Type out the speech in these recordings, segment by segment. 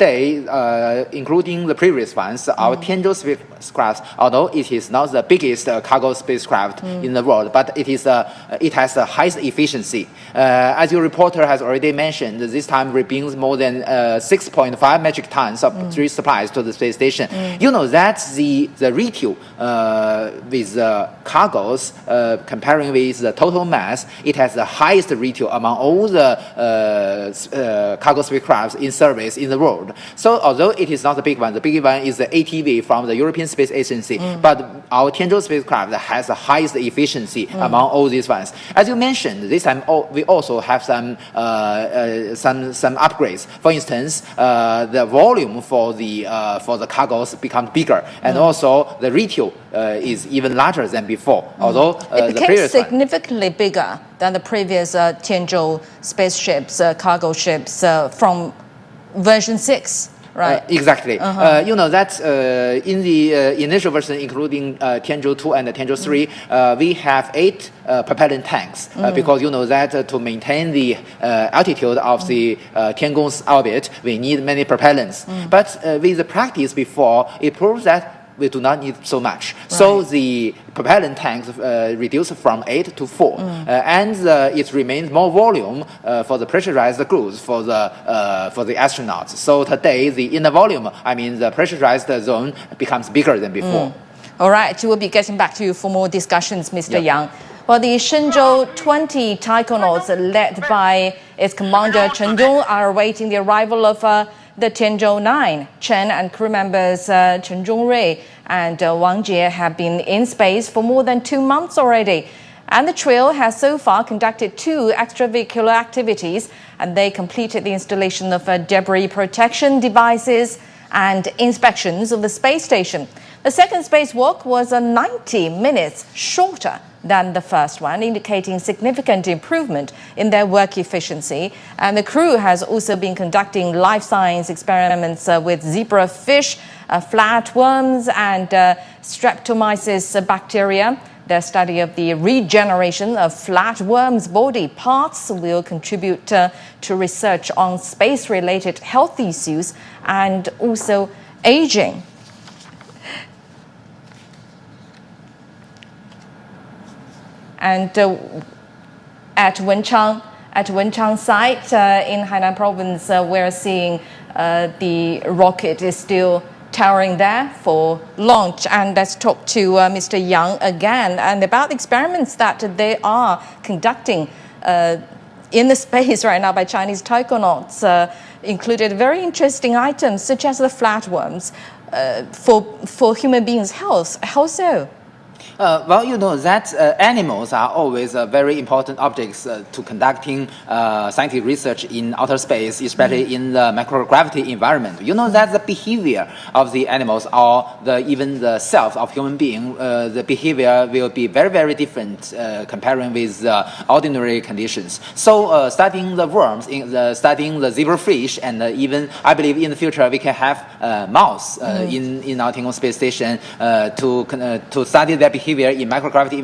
today, including the previous ones, our Tianzhou spacecraft, although it is not the biggest cargo spacecraft in the world, but it has the highest efficiency. As your reporter has already mentioned, this time we brings more than 6.5 metric tons of supplies to the space station. You know that the retail with cargoes comparing with the total mass, it has the highest retail among all the cargo spacecrafts in service in the world. So although it is not the big one is the ATV from the European Space Agency, but our Tianzhou spacecraft has the highest efficiency among all these ones. As you mentioned, this time we also have some upgrades. For instance, the volume for the cargoes becomes bigger, and also the retail is even larger than before. Although it became significantly bigger than the previous Tianzhou spaceships, cargo ships from version 6. Right. Exactly. You know that in the initial version, including Tianzhou 2 and Tianzhou 3, we have 8 propellant tanks because you know that to maintain the altitude of the Tiangong's orbit, we need many propellants. But with the practice before, it proves that we do not need so much. Right. So the propellant tanks reduced from 8 to 4, and it remains more volume for the pressurized goods for the astronauts. So today, the inner volume, the pressurized zone becomes bigger than before. All right, we'll be getting back to you for more discussions, Mr. Yang. Well, the Shenzhou 20 taikonauts, led by its commander Chen Dong, are awaiting the arrival of the Tianzhou 9. Chen and crew members Chen Zhongrui and Wang Jie have been in space for more than 2 months already. And the trio has so far conducted 2 extravehicular activities, and they completed the installation of debris protection devices and inspections of the space station. The second spacewalk was 90 minutes shorter than the first one, indicating significant improvement in their work efficiency. And the crew has also been conducting life science experiments with zebrafish, flatworms, and streptomyces bacteria. Their study of the regeneration of flatworms' body parts will contribute to research on space-related health issues and also aging. And at Wenchang site in Hainan province, we're seeing the rocket is still towering there for launch. And let's talk to Mr. Yang again and about the experiments that they are conducting in the space right now by Chinese taikonauts, included very interesting items such as the flatworms for human beings' health. How so? Well, you know that animals are always very important objects to conducting scientific research in outer space, especially in the microgravity environment. You know that the behavior of the animals or even the self of human being, the behavior will be very, very different comparing with ordinary conditions. So studying the worms, studying the zebrafish, and even I believe in the future we can have mouse in our Tiangong space station to study their behavior in microgravity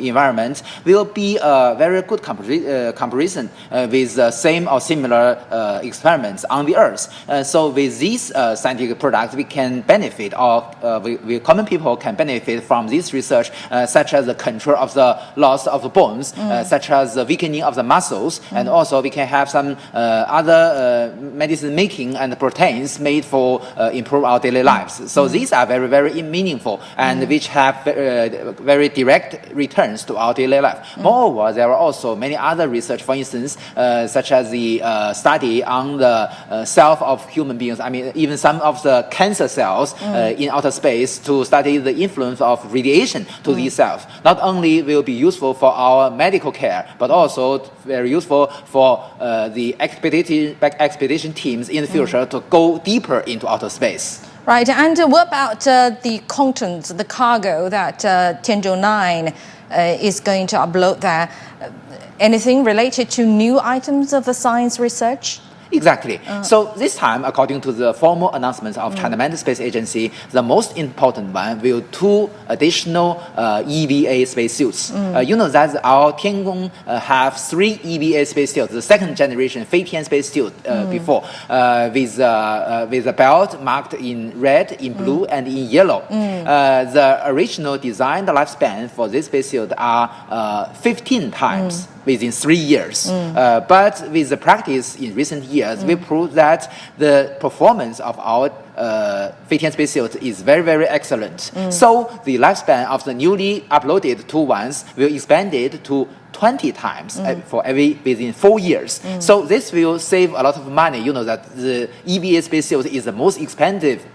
environment will be a very good comparison with the same or similar experiments on the Earth. So with these scientific products, we can benefit, or we common people can benefit from this research, such as the control of the loss of the bones, such as the weakening of the muscles, and also we can have some other medicine making and proteins made for improve our daily lives. So these are very, very meaningful and which have very direct returns to our daily life. Moreover, there are also many other research, for instance, such as the study on the self of human beings. Even some of the cancer cells in outer space to study the influence of radiation to these cells. Not only will be useful for our medical care, but also very useful for the expedition teams in the future to go deeper into outer space. Right, and what about the contents, the cargo that Tianzhou 9 is going to upload there? Anything related to new items of the science research? Exactly. So this time, according to the formal announcements of China Manned Space Agency, the most important one will 2 additional EVA spacesuits. You know that our Tiangong have 3 EVA spacesuits, the second generation 飞天 spacesuit before, with a belt marked in red, in blue, and in yellow. The original design, the lifespan for this spacesuit are 15 times. Within 3 years. But with the practice in recent years, we proved that the performance of our 飞天 spacesuit is very, very excellent. So the lifespan of the newly uploaded 2 ones will expand it to 20 times for within 4 years. So this will save a lot of money. You know that the EVA spacesuit is the most expensive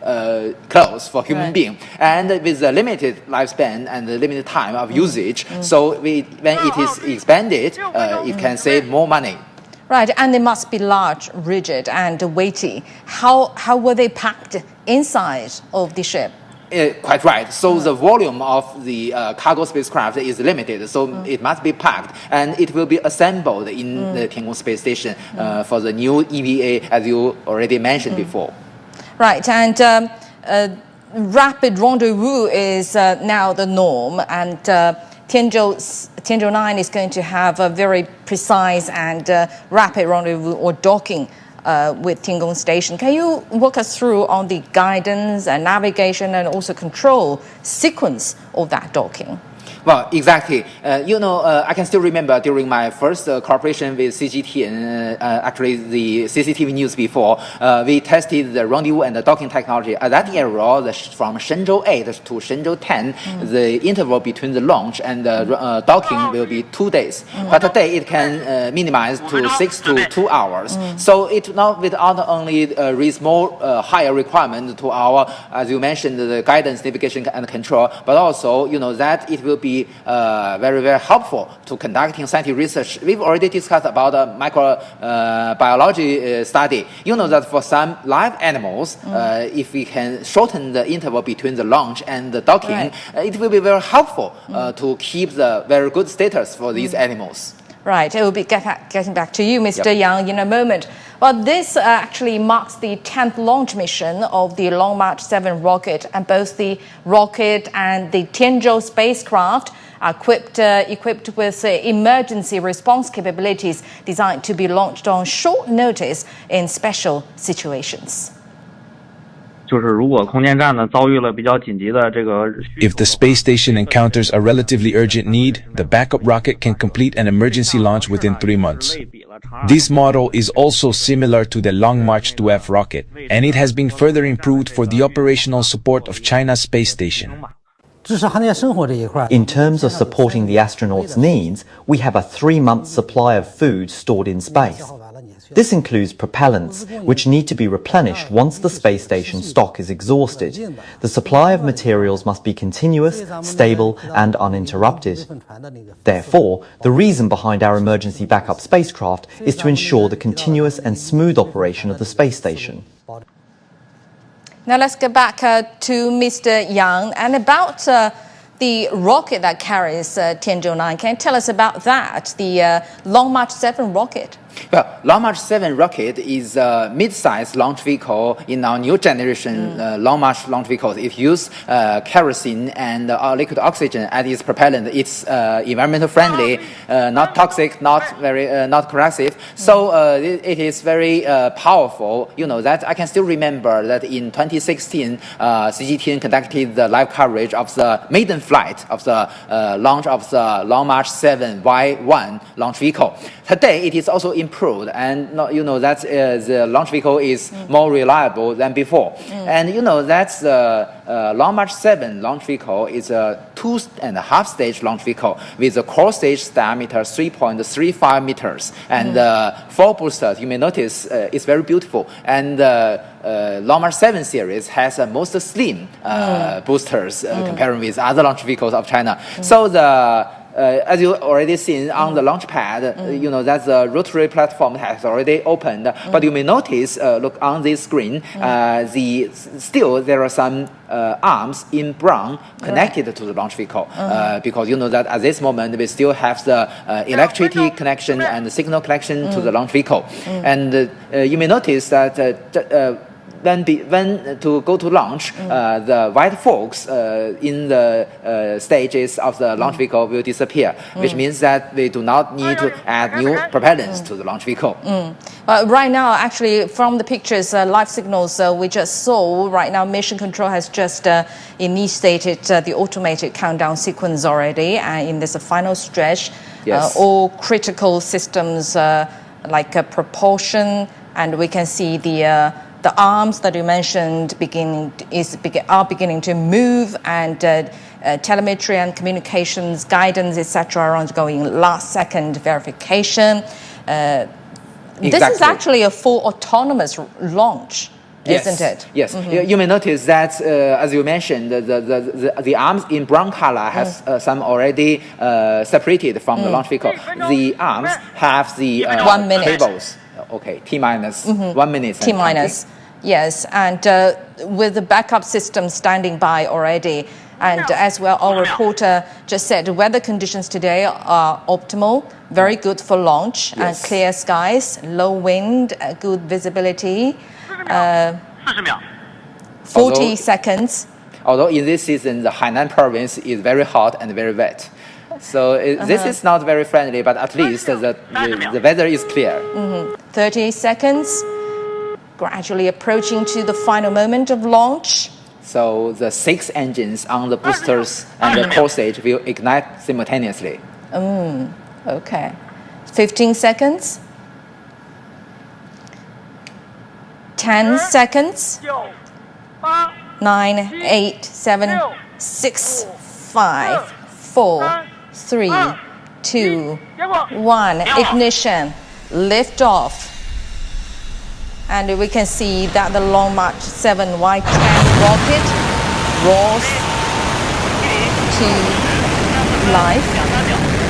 clothes for human being, and with the limited lifespan and the limited time of usage. So when it is expanded, it can save more money. Right, and they must be large, rigid, and weighty. How were they packed inside of the ship? Quite right. So the volume of the cargo spacecraft is limited, so it must be packed, and it will be assembled in the Tiangong Space Station for the new EVA, as you already mentioned before. Right, and rapid rendezvous is now the norm, and Tianzhou 9 is going to have a very precise and rapid rendezvous or docking with Tiangong Station. Can you walk us through on the guidance and navigation and also control sequence of that docking? Well, exactly. I can still remember during my first cooperation with CGT and actually the CCTV news before, we tested the rendezvous and the docking technology. At that era, from Shenzhou 8 to Shenzhou 10, the interval between the launch and the docking will be 2 days. But today it can minimize to 6 to 2 hours. So it not only raise more higher requirement to our, as you mentioned, the guidance, navigation, and control, but also that it will be very, very helpful to conducting scientific research. We've already discussed about microbiology study. You know that for some live animals, if we can shorten the interval between the launch and the docking, it will be very helpful to keep the very good status for these animals. Right, it will be getting back to you, Mr. Yang, in a moment. Well, this actually marks the 10th launch mission of the Long March 7 rocket, and both the rocket and the Tianzhou spacecraft are equipped with emergency response capabilities designed to be launched on short notice in special situations. If the space station encounters a relatively urgent need, the backup rocket can complete an emergency launch within 3 months. This model is also similar to the Long March 2F rocket, and it has been further improved for the operational support of China's space station. In terms of supporting the astronauts' needs, we have a 3-month supply of food stored in space. This includes propellants, which need to be replenished once the space station stock is exhausted. The supply of materials must be continuous, stable, and uninterrupted. Therefore, the reason behind our emergency backup spacecraft is to ensure the continuous and smooth operation of the space station. Now let's get back to Mr. Yang, and about the rocket that carries Tianzhou 9. Can you tell us about that, the Long March 7 rocket? Well, Long March 7 rocket is a mid-sized launch vehicle in our new generation Long March launch vehicles. It uses kerosene and liquid oxygen as its propellant. It's environmental friendly, not toxic, not corrosive. So it is very powerful. You know that I can still remember that in 2016, CGTN conducted the live coverage of the maiden flight of the launch of the Long March 7 Y1 launch vehicle. Today, it is also improved, and that the launch vehicle is more reliable than before. And that the Long March 7 launch vehicle is a 2.5 stage launch vehicle with a core stage diameter 3.35 meters and 4 boosters. You may notice it's very beautiful. And Long March 7 series has the most slim boosters comparing with other launch vehicles of China. So the as you already seen on the launch pad, that the rotary platform has already opened. But you may notice, look on this screen, still there are some arms in brown connected to the launch vehicle, because you know that at this moment we still have the electricity connection and the signal connection to the launch vehicle. And you may notice that when to go to launch, the white forks in the stages of the launch vehicle will disappear, which means that we do not need to add new propellants to the launch vehicle. Right now, actually, from the pictures, live signals we just saw, right now Mission Control has just initiated the automated countdown sequence already, and in this final stretch, all critical systems like propulsion, and we can see the arms that you mentioned are beginning to move, and telemetry and communications, guidance, etc. are ongoing. Last second verification. This is actually a full autonomous launch, isn't it? Yes. You may notice that, as you mentioned, the arms in brown color has some already separated from the launch vehicle. The arms have the 1 minute cables. Okay, T minus 1 minute. T minus, yes, and with the backup system standing by already. And as well, our reporter just said, the weather conditions today are optimal, very good for launch, and clear skies, low wind, good visibility, 40 seconds. Although in this season, the Hainan province is very hot and very wet. So this is not very friendly, but at least the weather is clear. 30 seconds, gradually approaching to the final moment of launch. So the 6 engines on the boosters and the core stage will ignite simultaneously. Okay. 15 seconds. 10 seconds. 9, 8, 7, 6, 5, 4, 3, 2, 1. Ignition. Lift off. And we can see that the Long March 7 Y-10 rocket roars to life,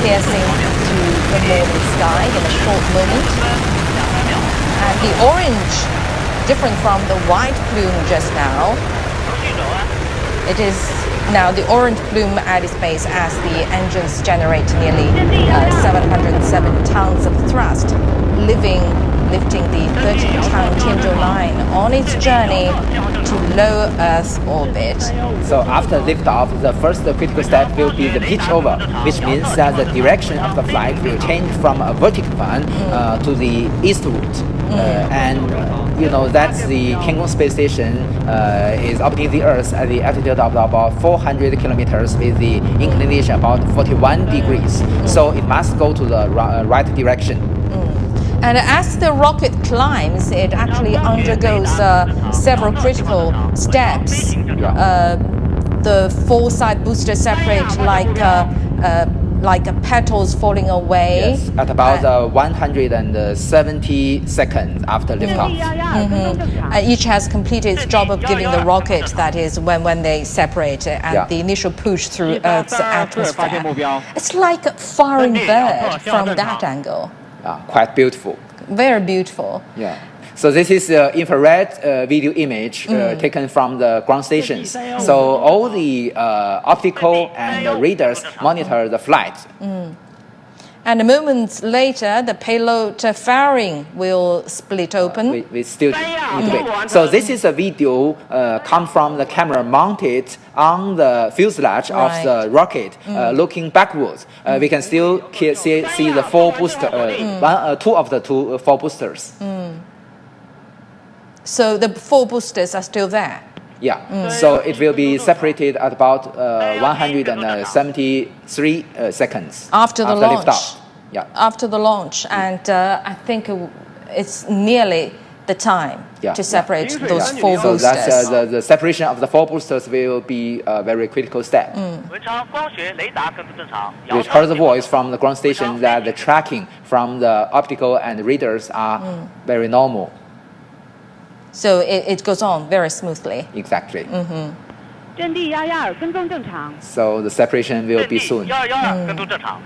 piercing through the morning sky in a short moment. And the orange, different from the white plume just now, it is now the orange plume at its base as the engines generate nearly 707 tons of thrust, lifting the 30-ton Tianzhou line on its journey to low Earth orbit. So after liftoff, the first critical step will be the pitch over, which means that the direction of the flight will change from a vertical one to the eastward. That's the Tiangong space station is orbiting the Earth at the altitude of about 400 kilometers with the inclination about 41 degrees. So it must go to the right direction. And as the rocket climbs, it actually undergoes several critical steps. The four-side booster separate like petals falling away. Yes, at about 170 seconds after liftoff. Each has completed its job of giving the rocket, that is, when they separate and the initial push through Earth's atmosphere. It's like a firing bird from that angle. Quite beautiful. Very beautiful. Yeah. So this is infrared video image taken from the ground stations. So all the optical and the radars monitor the flight. And moments later, the payload fairing will split open. We still need to wait. So this is a video come from the camera mounted on the fuselage of the rocket, looking backwards. We can still see the 4 booster, 2 of the 4 boosters. So the 4 boosters are still there? Yeah. So it will be separated at about 173 seconds after the launch. Liftoff. Yeah. After the launch, and I think it's nearly the time to separate those 4 boosters. So that's the separation of the 4 boosters will be a very critical step. We heard the voice from the ground station that the tracking from the optical and radars are very normal. So it goes on very smoothly. Exactly. So the separation will be soon. 112跟踪正常。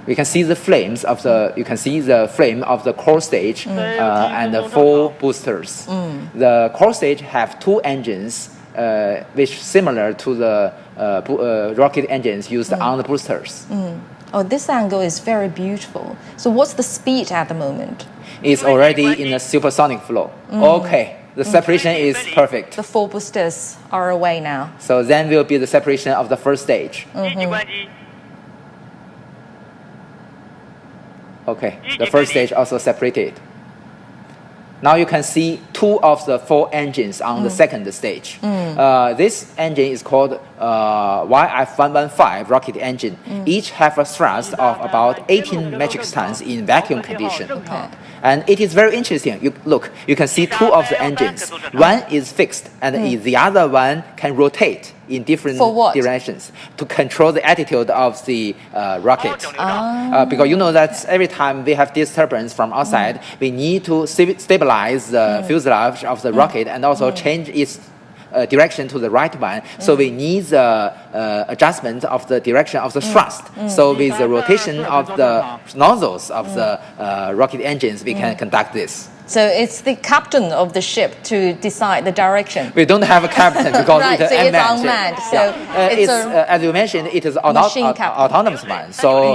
We can see the flames of the. You can see the flame of the core stage and the 4 boosters. The core stage have 2 engines, which similar to the rocket engines used on the boosters. Oh, this angle is very beautiful. So what's the speed at the moment? It's already in a supersonic flow. Okay, the separation is perfect. The 4 boosters are away now. So then will be the separation of the first stage. 一级关机， Okay, the first stage also separated. Now you can see 2 of the 4 engines on the second stage. This engine is called YF115 rocket engine. Each have a thrust of about 18 metric tons in vacuum condition. And it is very interesting. You can see 2 of the engines. One is fixed, and the other one can rotate in different For what? directions to control the attitude of the rocket. Because you know that every time we have disturbance from outside, we need to stabilize the fuselage of the rocket and also change its direction to the right one. So we need the adjustment of the direction of the thrust. So with the rotation of the nozzles of the rocket engines, we can conduct this. So it's the captain of the ship to decide the direction. We don't have a captain because Right, it's so it's unmanned. unmanned, so Yeah. it's as you mentioned, it is machine captain. autonomous one. So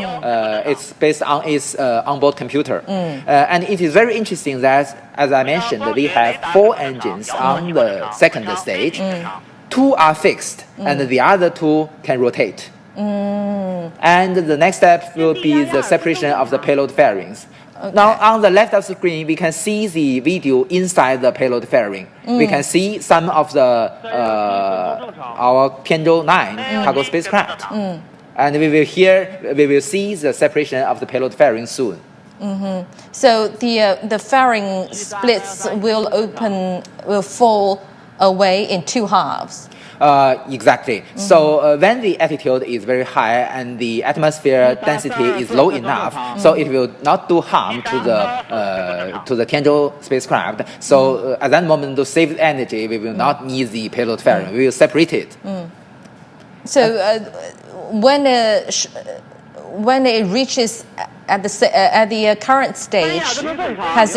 it's based on its onboard computer. And it is very interesting that, as I mentioned, we have 4 engines on the second stage. 2 are fixed, and the other 2 can rotate. And the next step will be the separation of the payload fairings. Now, on the left of the screen, we can see the video inside the payload fairing. We can see some of the our Tianzhou 9 cargo spacecraft. And we will see the separation of the payload fairing soon. So the fairing splits will fall away in 2 halves. Exactly. So when the altitude is very high and the atmosphere density is low enough, so it will not do harm to the Tianzhou spacecraft. So at that moment, to save energy, we will not need the payload fairing. We will separate it. So when it reaches at the current stage, has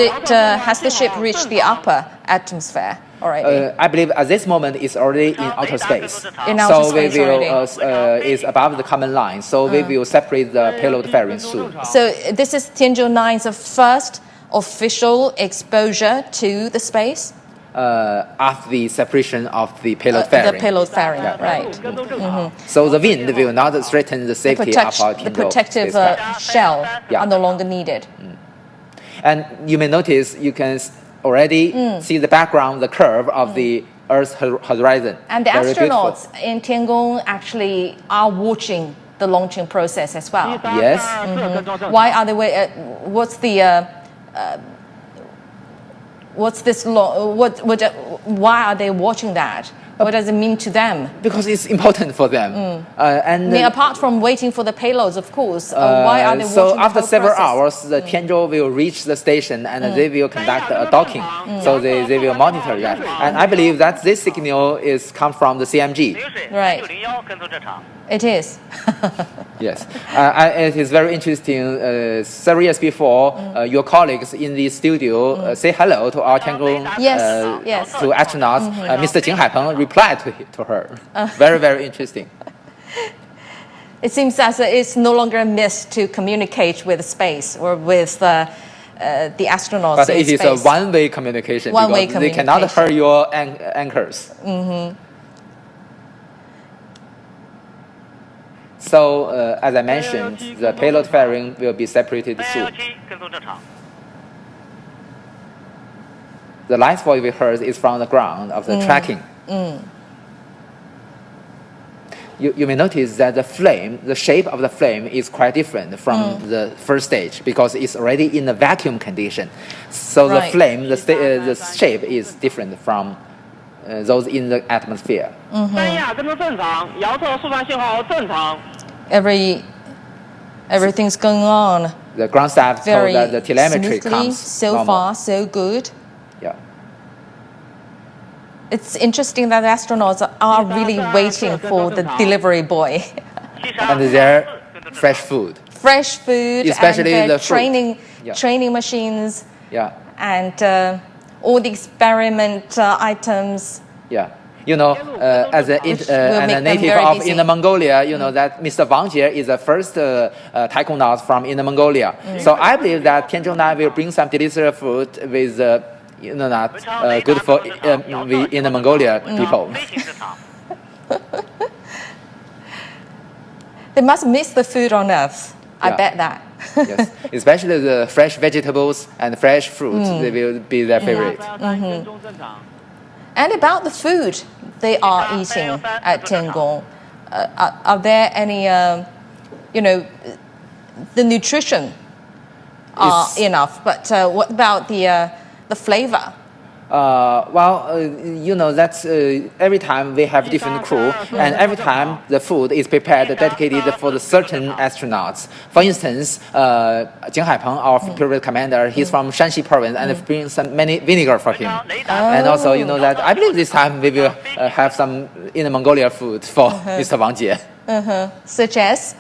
the ship reached the upper atmosphere already? I believe at this moment it's already in outer space. In outer so space we will already. is above the common line. So we will separate the payload fairing soon. So this is Tianzhou 9's first official exposure to the space? After the separation of the payload fairing. The payload fairing, Yeah. right. So the wind will not threaten the safety of our The Tianzhou protective spacecraft. shell Yeah. are no longer needed. And you may notice you can already see the background, the curve of the Earth's horizon. And the Very beautiful. astronauts in Tiangong actually are watching the launching process as well. Yes. Why are they? Why are they watching that? What does it mean to them? Because it's important for them. I mean, apart from waiting for the payloads, of course, why are they watching so the after whole several process? hours, the Tianzhou will reach the station and they will conduct a docking. So they will monitor that. And I believe that this signal comes from the CMG. 流水 Right. 601跟踪正常。 It is. Yes, it is very interesting. Several years before, your colleagues in the studio say hello to our Tiangong Yes. to astronauts. Mr. Jing Haipeng replied to her. Very, very interesting. It seems as it's no longer a myth to communicate with space or with the astronauts But in it is space. a one-way communication One-way because they cannot communication. hurt your anchors. So, as I mentioned, the payload fairing will be separated 317 soon. 跟踪正常。 The last voice we heard is from the ground of the tracking. You may notice that the shape of the flame is quite different from the first stage because it's already in a vacuum condition. So the Right. flame, the shape is different from those in the atmosphere. 三亚跟踪正常，遥测速传信号正常。 Everything's going on The ground staff told very that the telemetry smoothly. comes So normal. far, so good. Yeah. It's interesting that the astronauts are really waiting for the delivery boy. And their fresh food. Fresh food, especially and the fruit. training machines, Yeah. and all the experiment items. Yeah. You know, as a native of Inner Mongolia, you know that Mr. Wang Jie is the first taikonaut from Inner Mongolia. So I believe that Tianzhong 9 will bring some delicious food with, good for the Inner Mongolia people. They must miss the food on Earth. I Yeah. bet that. Yes, especially the fresh vegetables and fresh fruits, they will be their favorite. And about the food they are eating at Tiangong, are there any, the nutrition are enough, but what about the flavor? That's every time we have different crew, and every time the food is prepared dedicated for the certain astronauts. For instance, Jing Haipeng, our previous commander, he's from Shanxi province, and bring many vinegar for him. And also, that I believe this time we will have some Inner Mongolia food for Mr. Wang Jie. Such as,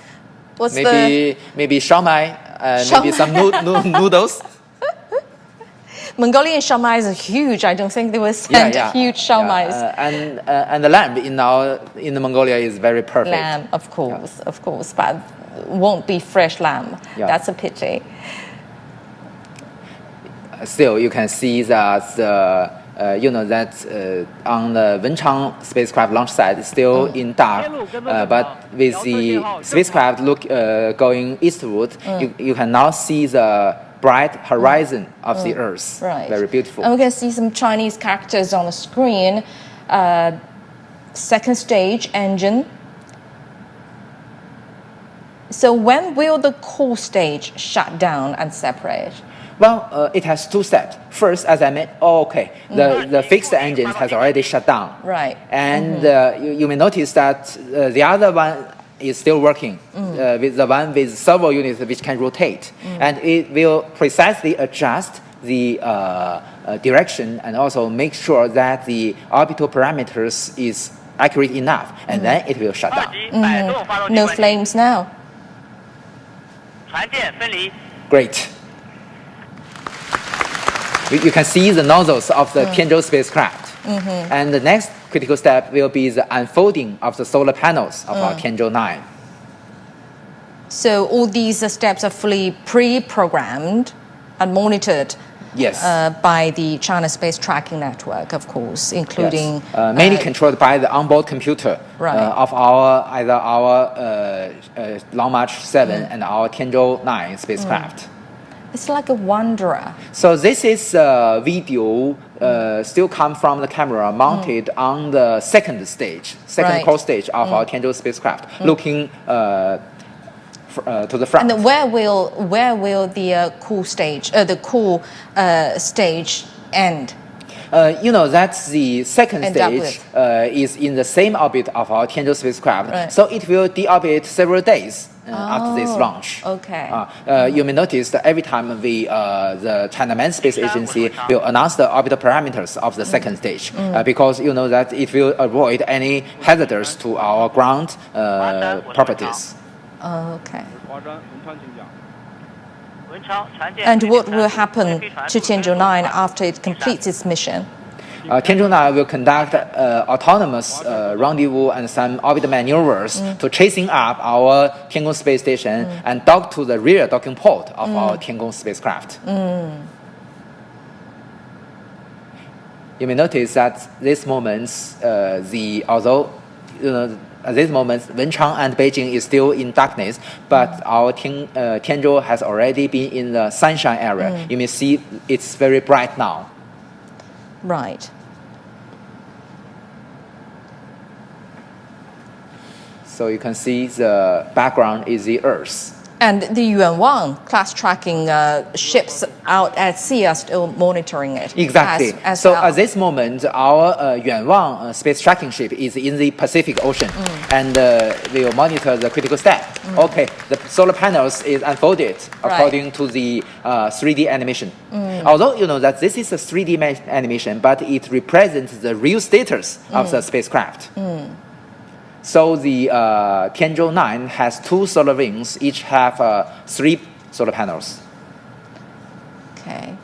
maybe shawmai, maybe some noodles. Mongolian shawmai is huge. I don't think they will send huge shawmais. And the lamb in Mongolia is very perfect. Lamb, of course, but won't be fresh lamb. Yeah. That's a pity. Still, you can see that on the Wenchang spacecraft launch site, it's still in dark. But with the spacecraft going eastward, you can now see the bright horizon of the Earth. Right. Very beautiful. And we can see some Chinese characters on the screen. Second stage engine. So when will the core stage shut down and separate? Well, it has two steps. First, as I mentioned, the fixed engines has already shut down. Right. And you may notice that the other one is still working, with the one with servo units which can rotate. And it will precisely adjust the direction and also make sure that the orbital parameters is accurate enough. And then it will shut down. No flames now. Great. You can see the nozzles of the Tianzhou spacecraft. And the next critical step will be the unfolding of the solar panels of our Tianzhou 9. So all these steps are fully pre-programmed and monitored. Yes. By the China Space Tracking Network, of course, including mainly controlled by the onboard computer of either our Long March 7 and our Tianzhou 9 spacecraft. It's like a wanderer. So this is video still come from the camera mounted on the second core stage of our Tianzhou spacecraft, looking to the front. And where will the core stage, stage end? That's the second stage is in the same orbit of our Tianzhou spacecraft. So it will deorbit several days after this launch. Okay. You may notice that every time the China Manned Space Agency will announce the orbital parameters of the second stage, because you know that it will avoid any hazards to our ground properties. Okay. And what will happen to Tianzhou 9 after it completes its mission? Tianzhou 9 will conduct autonomous rendezvous and some orbital maneuvers to chasing up our Tiangong space station and dock to the rear docking port of our Tiangong spacecraft. You may notice that these moments, at this moment, Wenchang and Beijing is still in darkness, but our Tianzhou has already been in the sunshine area. You may see it's very bright now. Right. So you can see the background is the Earth. And the Yuanwang class tracking ships out at sea are still monitoring it. Exactly. As so well. at this moment, our Yuanwang space tracking ship is in the Pacific Ocean, and we will monitor the critical step. Okay, the solar panels is unfolded according to the 3D animation. Although you know that this is a 3D animation, but it represents the real status of the spacecraft. So the Tianzhou 9 has 2 solar wings, each have 3 solar panels. Okay.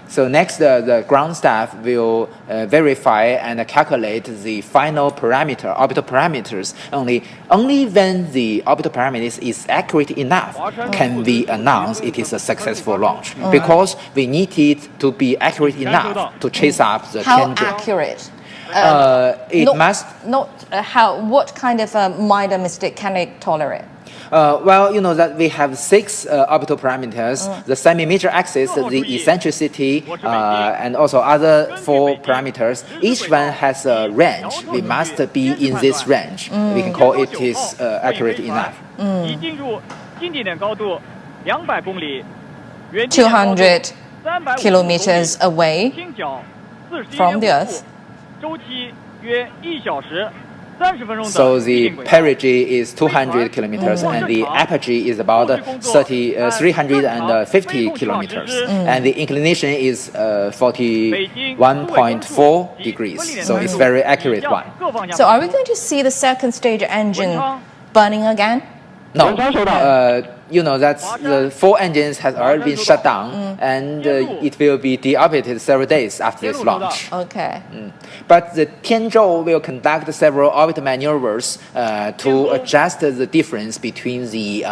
So next, the ground staff will verify and calculate the final orbital parameters. Only when the orbital parameters is accurate enough can we announce it is a successful launch. Because we need it to be accurate enough to chase up the How Tianzhou. accurate? What kind of a minor mistake can it tolerate? Well, you know that we have 6 orbital parameters, the semi-major axis, the eccentricity, and also other 4 parameters. Each one has a range. We must be in this range. We can call it is accurate enough. 200 kilometers away from the Earth. So the perigee is 200 kilometers and the apogee is about 350 kilometers. And the inclination is 41.4 degrees. So it's very accurate one. So are we going to see the second stage engine burning again? No, you know that the 4 engines has already been shut down, and it will be deorbited several days after this launch. Okay. But the Tianzhou will conduct several orbital maneuvers to adjust the difference between the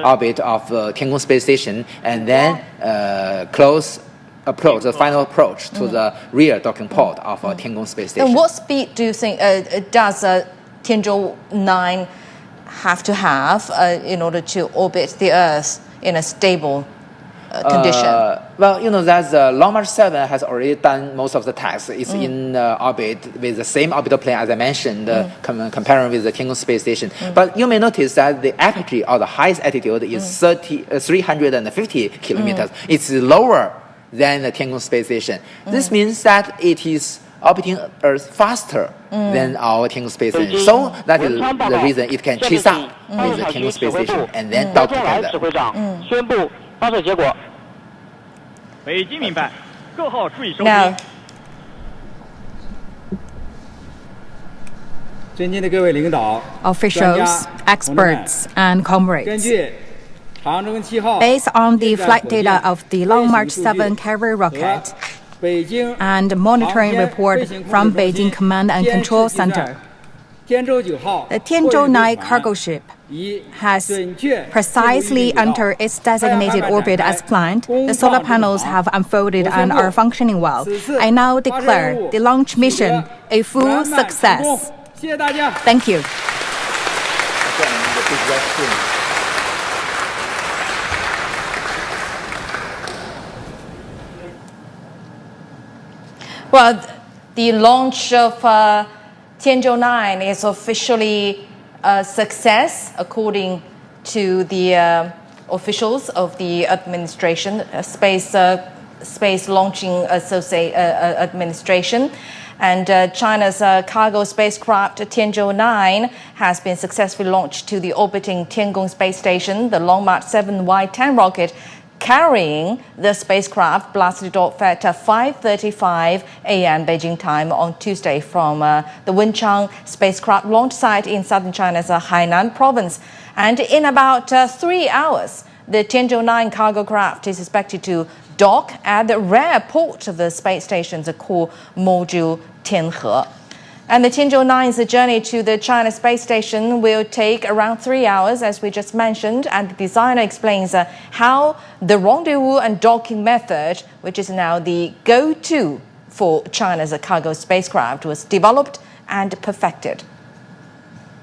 orbit of Tiangong space station and then close approach, the final approach to the rear docking port of Tiangong space station. And what speed do you think does Tianzhou 9 have to have in order to orbit the Earth in a stable condition? Well, you know that the Long March 7 has already done most of the tasks. It's in orbit with the same orbital plane as I mentioned, comparing with the Tiangong space station. But you may notice that the apogee or the highest altitude is 350 kilometers. It's lower than the Tiangong space station. This means that it is orbiting Earth faster than our Tiangong space station. So that is the reason it can chase up with the Tiangong space station and then dock together. Now, officials, experts, and comrades. Based on the flight data of the Long March 7 carrier rocket and monitoring report from Beijing Command and Control Center, the Tianzhou 9 cargo ship has precisely entered its designated orbit as planned. The solar panels have unfolded and are functioning well. I now declare the launch mission a full success. Thank you. well, the launch of Tianzhou 9 is officially a success, according to the officials of the administration, Space Launching Administration. And China's cargo spacecraft Tianzhou 9 has been successfully launched to the orbiting Tiangong space station. The Long March 7 Y-10 rocket carrying the spacecraft blasted off at 5:35 a.m. Beijing time on Tuesday from the Wenchang spacecraft launch site in southern China's Hainan province. And in about 3 hours, the Tianzhou 9 cargo craft is expected to dock at the rear port of the space station's core module Tianhe. And the Tianzhou 9's journey to the China space station will take around 3 hours, as we just mentioned, and the designer explains how the rendezvous and docking method, which is now the go-to for China's cargo spacecraft, was developed and perfected.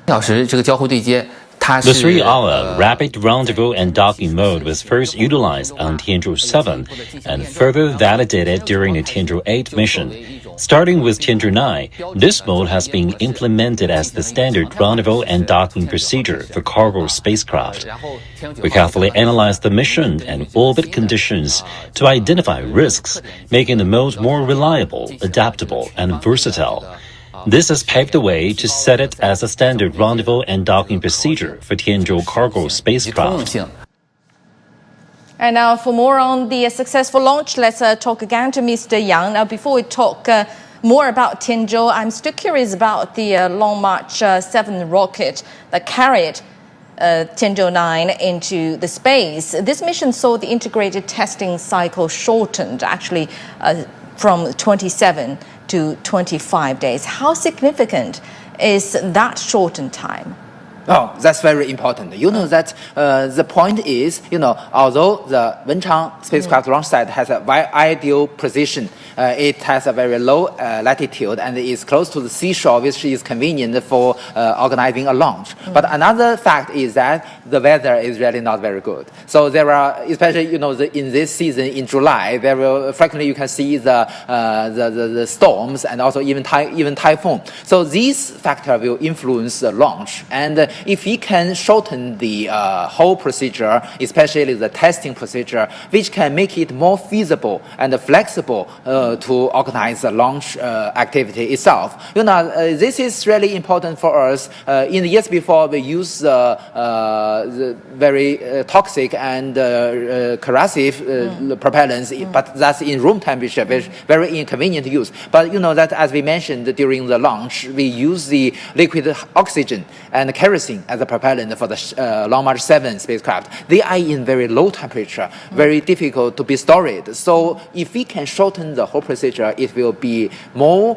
小时这个交互对接。The 3-hour rapid rendezvous and docking mode was first utilized on Tianzhou 7 and further validated during the Tianzhou 8 mission. Starting with Tianzhou 9, this mode has been implemented as the standard rendezvous and docking procedure for cargo spacecraft. We carefully analyzed the mission and orbit conditions to identify risks, making the mode more reliable, adaptable, and versatile. This has paved the way to set it as a standard rendezvous and docking procedure for Tianzhou cargo spacecraft. And now for more on the successful launch, let's talk again to Mr. Yang. Now, before we talk more about Tianzhou, I'm still curious about the Long March 7 rocket that carried Tianzhou 9 into the space. This mission saw the integrated testing cycle shortened, actually from 27 to 25 days. How significant is that shortened time? Oh, that's very important. You know that the point is, although the Wenchang spacecraft launch site has a very ideal position, it has a very low latitude and is close to the seashore, which is convenient for organizing a launch. But another fact is that the weather is really not very good. So there are, especially in this season in July, there will frequently you can see the storms and also even typhoon. So these factors will influence the launch. And if we can shorten the whole procedure, especially the testing procedure, which can make it more feasible and flexible to organize the launch activity itself. This is really important for us. In the years before, we used the very toxic and corrosive propellants, but that's in room temperature, which is very inconvenient to use. But that as we mentioned during the launch, we use the liquid oxygen and kerosene as a propellant for the Long March 7 spacecraft. They are in very low temperature, very difficult to be stored. So if we can shorten the whole procedure, it will be more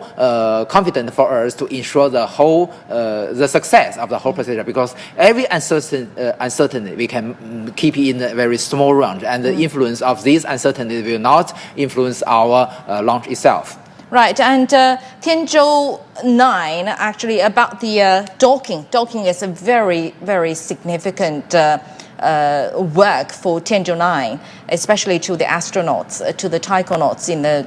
confident for us to ensure the success of the whole procedure, because every uncertainty we can keep in a very small range, and the influence of these uncertainties will not influence our launch itself. Right, and Tianzhou 9, actually, about the docking. Docking is a very, very significant work for Tianzhou 9, especially to the astronauts, to the taikonauts in the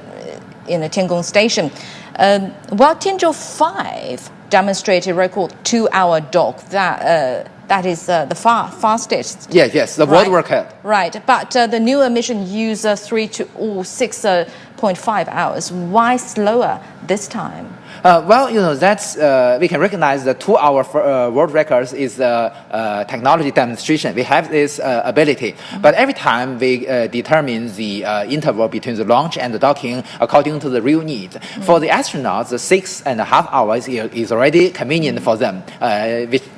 Tiangong station. While Tianzhou 5 demonstrated record 2-hour dock, that is the fastest. Yes, the world record. Right, but the newer mission used 3 to 6.5 hours. Why slower this time? That's we can recognize the 2-hour world records is technology demonstration. We have this ability, but every time we determine the interval between the launch and the docking according to the real need. For the astronauts, the 6.5 hours is already convenient for them.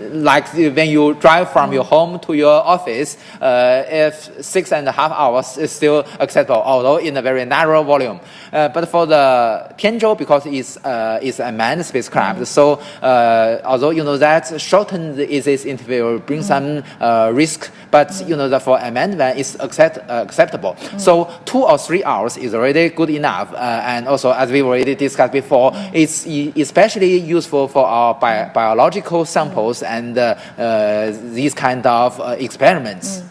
Like when you drive from your home to your office, if 6.5 hours is still acceptable, although in a very narrow volume. But for the Tianzhou, because it's a manned spacecraft, so although that shortened this interval brings some risk, but that for a manned one is acceptable. So 2 or 3 hours is already good enough, and also as we already discussed before, it's especially useful for our biological samples and these kind of experiments.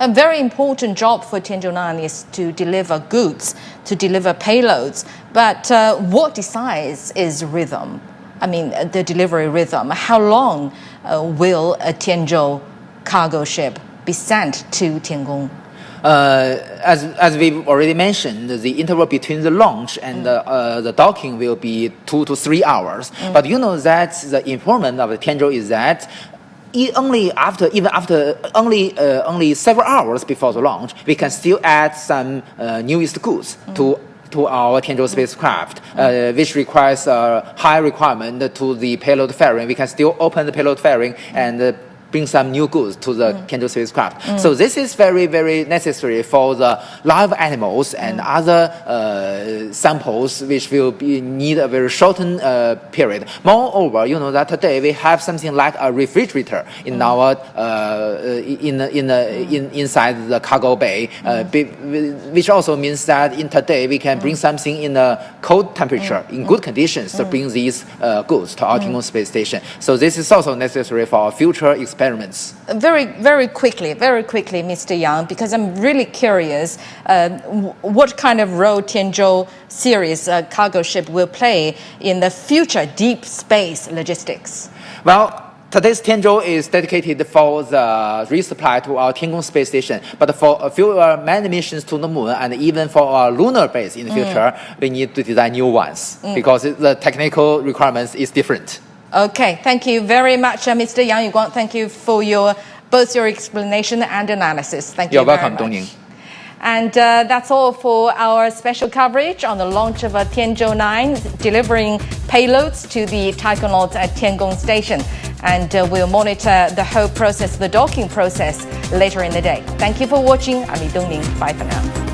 A very important job for Tianzhou 9 is to deliver goods, to deliver payloads. But what decides is rhythm. I mean, the delivery rhythm. How long will a Tianzhou cargo ship be sent to Tiangong? As we've already mentioned, the interval between the launch and the docking will be 2 to 3 hours. But that the improvement of the Tianzhou is that only several hours before the launch, we can still add some newest goods to our Tianzhou spacecraft, which requires a high requirement to the payload fairing. We can still open the payload fairing and bring some new goods to the Tianzhou spacecraft. So this is very, very necessary for the live animals and other samples, which will need a very shortened period. Moreover, that today we have something like a refrigerator in our inside the cargo bay, which also means that in today we can bring something in a cold temperature, in good conditions, to bring these goods to our Tiangong space station. So this is also necessary for our future expansion experiments. Very quickly, Mr. Yang, because I'm really curious what kind of role Tianzhou series cargo ship will play in the future deep space logistics. Well, today's Tianzhou is dedicated for the resupply to our Tiangong space station, but for many missions to the moon and even for our lunar base in the future, we need to design new ones because the technical requirements is different. Okay, thank you very much, Mr. Yang Yuguang. Thank you for both your explanation and analysis. Thank you. You're welcome, very much. Dongning. And that's all for our special coverage on the launch of Tianzhou 9, delivering payloads to the taikonauts at Tiangong Station. And we'll monitor the whole process, the docking process, later in the day. Thank you for watching. I'm Li Dongning. Bye for now.